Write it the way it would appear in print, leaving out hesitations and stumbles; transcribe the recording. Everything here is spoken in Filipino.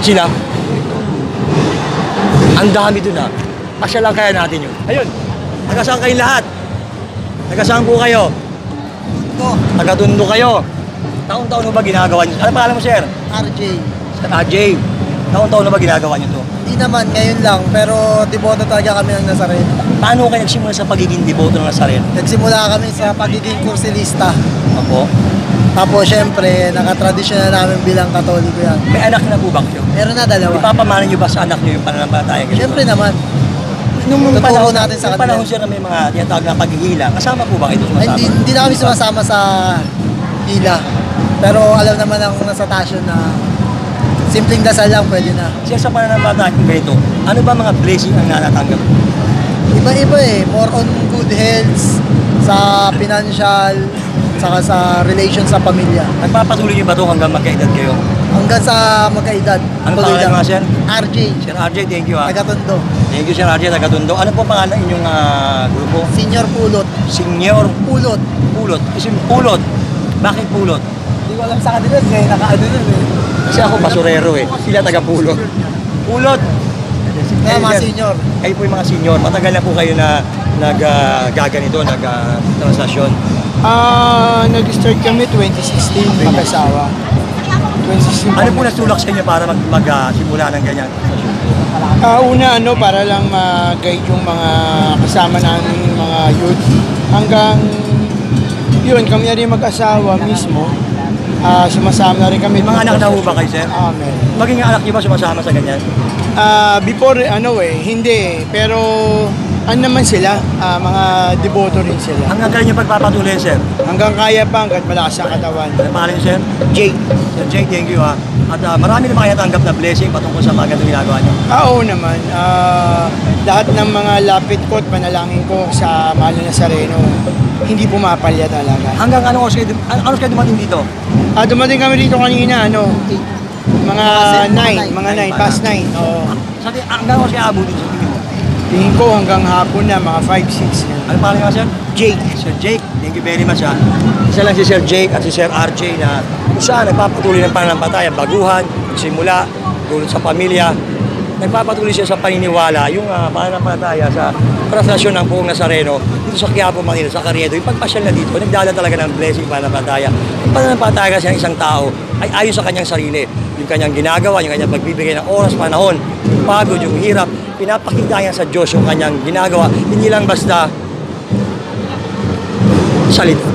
Sila? Ang dami dun ha. Asya lang kaya natin yun. Ayun, taga-saan kayong lahat? Taga-saan po kayo? Taga-Tondo kayo. Taon-taon mo ba ginagawa nyo? Ano pangalan mo, sir? RJ. Sir RJ. Taon-taon mo ba ginagawa nyo to? Hindi naman, ngayon lang. Pero deboto talaga kami ng Nazareno. Paano kayo nagsimula sa pagiging deboto ng Nazareno? Nagsimula kami sa pagiging kursilista. Opo. Tapos syempre, nakatradisyon na namin bilang Katoliko yan. May anak na po ba kayo? Meron na dalawa. Ipapamana nyo ba sa anak nyo yung pananampalataya? Syempre naman. Nung Tuturo natin sa nung kanila. panahon siya na may mga tinatawag na paghihila, kasama po ba kayo Ay, sumasama? hindi na kami sumasama sa hila. Pero alam naman ang nasa tasyon na simpleng dasal lang pwede na. Siya sa pananampalataya kung ganito, ano ba mga blessing ang natatanggap? Iba-iba eh. More on good health, sa financial, saka sa relation sa pamilya. Nagpapatuloy nyo ba ito hanggang magkaedad kayo? Hanggang sa magkaedad. Ano Tuloy pangalan lang. mga sir? RJ. Sir RJ, thank you ha. Taga-Tondo. Thank you Sir RJ, taga-Tondo. Ano po pangalan inyong grupo? Senior Pulot. Senior Pulot. Pulot. Isin Pulot. Bakit Pulot? Hindi ko alam sa kanila kaya nakaano nun eh. Kasi ako basurero eh. Sila taga-Pulot. Pulot. Kaya mga senior. Kayo po yung mga senior. Matagal na po kayo na nag-gaganito, nag-translasyon. Nag-start kami 2016, mag-asawa. 2016. Ano po nagtulak sa inyo para mag-simula ng ganyan? Una, para lang mag-guide yung mga kasama namin, mga youth. Hanggang yun, kami na rin mag-asawa mismo. Sumasama na rin kami. May mga anak na po ba kayo, sir? Amen. Maging anak niyo ba sumasama sa ganyan? Before, hindi. Pero, naman sila, mga deboto rin sila. Hanggang kailan niyo pagpapatuloy, sir? Hanggang kaya pa, hanggang malakas ang katawan. Ano pangalan niyo, sir? Jake. Sir Jake, thank you ha. At marami naman kayo natanggap na blessing patungkol sa mga ganitong ginagawa niyo. Oo naman. Lahat ng mga lapit ko at panalangin ko sa mahal na Nazareno, hindi pumapalya talaga. Hanggang ano kayo dumating dito? Dumating kami dito kanina, mga 9, past 9. Oo. Hanggang ako siya abutin sa tingin mo? Tingin ko hanggang hapon na, mga 5, 6 na. Ano pangalan niyo, sir? Jake. Sir Jake, thank you very much ha. Isa lang si Sir Jake at si Sir RJ na kung saan nagpapatuloy ng pananampalataya, baguhan, simula, dulot sa pamilya. Nagpapatuloy siya sa paniniwala, yung pananampalataya sa translasyon ng buong Nazareno dito sa Quiapo, Manila, sa Carriedo. Yung pagpasyal na dito, nagdala talaga ng blessing pananampalataya. Yung pananampalataya kasi ng isang tao ay ayon sa kanyang sarili. Yung kanyang ginagawa, yung kanyang pagbibigay ng oras, panahon, yung pagod, yung hirap, pinapakita niya sa Diyos yung kanyang ginagawa. Hindi lang basta salita.